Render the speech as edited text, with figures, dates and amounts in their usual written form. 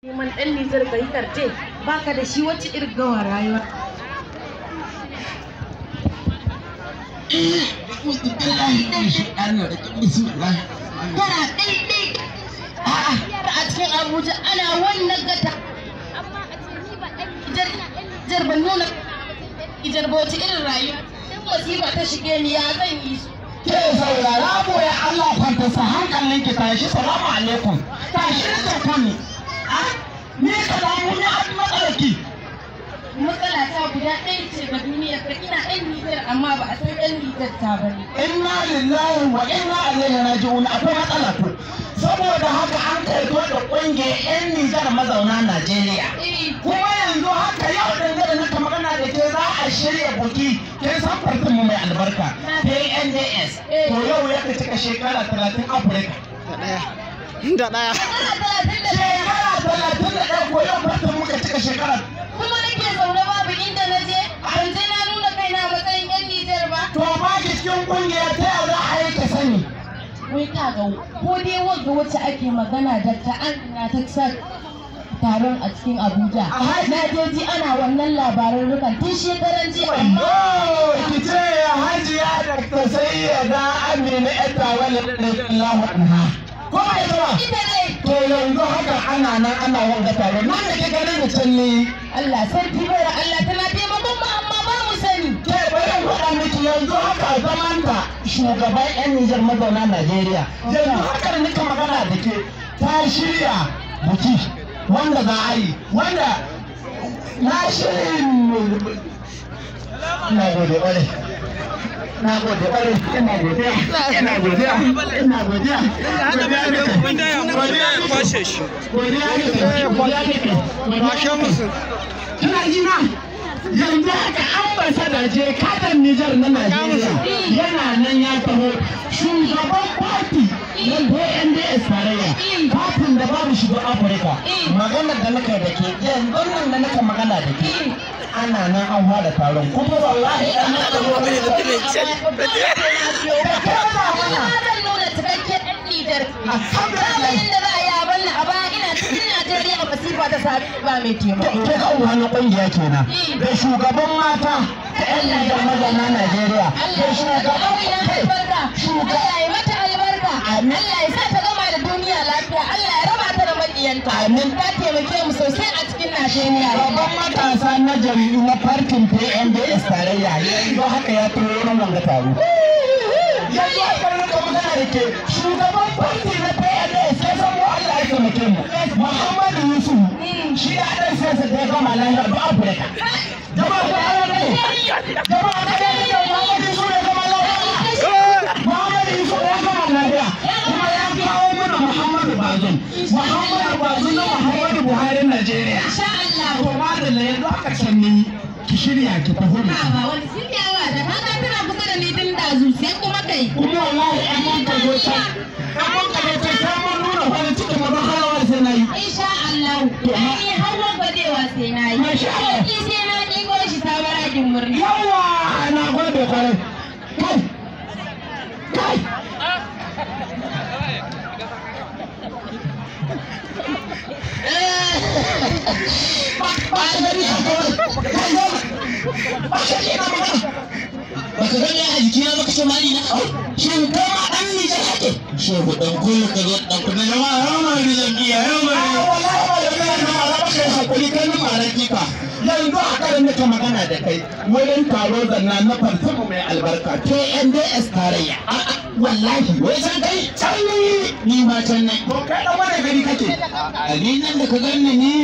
neman ɗan Nijar ka yi karce baka da shi wacce irin gawa rayuwa. Tana ɗaiɗai a cikin Abuja ana wannan gata. Amma a ce ni ba ɗan Nijar ban nuna Nijar ba wace irin rayuwa. In masifa ta shige ni ya zan yi su. Ke saurara boye Allah kwanta sa hankalin ki tashi salamu alaikum. Tashi da kani. Me ka damu ne a matsalarki? Matsala ta guda ɗaya ce ga duniya ka ina ɗan Nijar amma ba a san ɗan Nijar ta bane. Inna lillahi wa inna ilaihi raji'un akwai matsala to. Saboda haka an kaito da ƙungiyar 'yan Nijar mazauna Najeriya. Kuma yanzu haka yau dangane na ka magana da ke za a shirya buki kin san fartin mu mai albarka KNDS. To yau ya cika shekara 30 Afirka. Da ɗaya. Shekara 31 ko yau fartin muka cika shekara. Kuma nake zaune babu inda na je ban je na nuna kaina matsayin 'yan Nijar ba. To ba ki cikin ƙungiyar ta yau za a yi ka sani. Wai ka ga ko dai wanda wacce ake magana da ta na ta sa taron a cikin Abuja. Na je ji ana wannan labaran rukan tun shekaran jiya. Ki ce Hajiya Dr. Sayyada Amina Ettawala radiyallahu anha. Ko ba ita ba? Ita ne. To yanzu haka ana nan ana wanga taro. Na da ke ganin da can ne. Allah sarki bayar Allah tana taimakon mu amma ba mu sani. Ke bari faɗa miki yanzu haka zamanta shugaban 'yan Nijar mazauna Najeriya. Yanzu haka da nika magana da ke ta shirya buki wanda za a yi wanda na shirin. Na gode ƙwarai. Na gode ƙwarai. Ina godiya. Ina godiya. Ina godiya. Godiya ya kwashe shi. Godiya ne. Godiya ne. Kwashe musu. Kina ji na? Yanzu haka ambasada je kadan Nijar na Najeriya yana nan ya taho shugaban party na BNDS tarayya fatin da babu shiga Afirka. Maganar da naka da ke yanzu nan da naka magana da ke ana nan an fara taron kuma wallahi an naka ruwa ne da zan nuna cikakken ɗan Nijar. Alhamdulillah. Inda za a yi abin a baya ina cikin Najeriya masifa ta sami ba mai taimako. ke kan wani kungiya kenan da shugaban mata ta 'yan Nijar mazauna Najeriya da shugaban Allah ya mata albarka. Allah ya sa ta gama da duniya lafiya. Allah ya raba ta da maƙiyanta. Amin. Ta taimake mu sosai a cikin Najeriya. Babban matasa na jami'u na farkin PNDS tarayya yanzu haka ya turo wurin wanga taro. Yanzu haka rika magana da ke shugaban farki na PNDS ya san mu Allah ya taimake mu. Muhammadu Yusuf shi ya ɗan siyasa da ya gama lahiyar ba Afirka. Jama'a ta ɗaya ne. Jama'a ta ɗaya ne Muhammadu Yusuf ya gama lahiya. Muhammadu Yusuf ya gama lahiya. Kuma ya kawo mana Muhammadu Bazum. Muhammadu Bazum na Muhammadu Buhari Najeriya. Insha Allah. To madalla yanzu aka can ni ki shirya ki tafi mu. Ba wani shiryawa da mata tana kusa da ni tun dazu sai kuma kai. Kuma wallahi an mun ka zo can. An mun ka zo can sai mun nuna farin cikin mu don harawar sai na yi. Insha Allah. Ni hawan gwadewa sai na yi. Masha Allah. Ki sai na ɗigo shi sabon ragin murni. Yawa na gode kwarai. Kai. Kai. Baka gani a jikina baka ce mali na shin kai ma dan Nijar ake shehu dan kullu ka zo dan kullu ma ma ni jam'iya ma hakuri kai na maraki ka yanzu haka da nika magana da kai wurin taro zanna na farsamu mai albarka KNDS tarayya wallahi wai san kai can ni ma can nan to kai da wani gari kake a ni nan da ka gani ni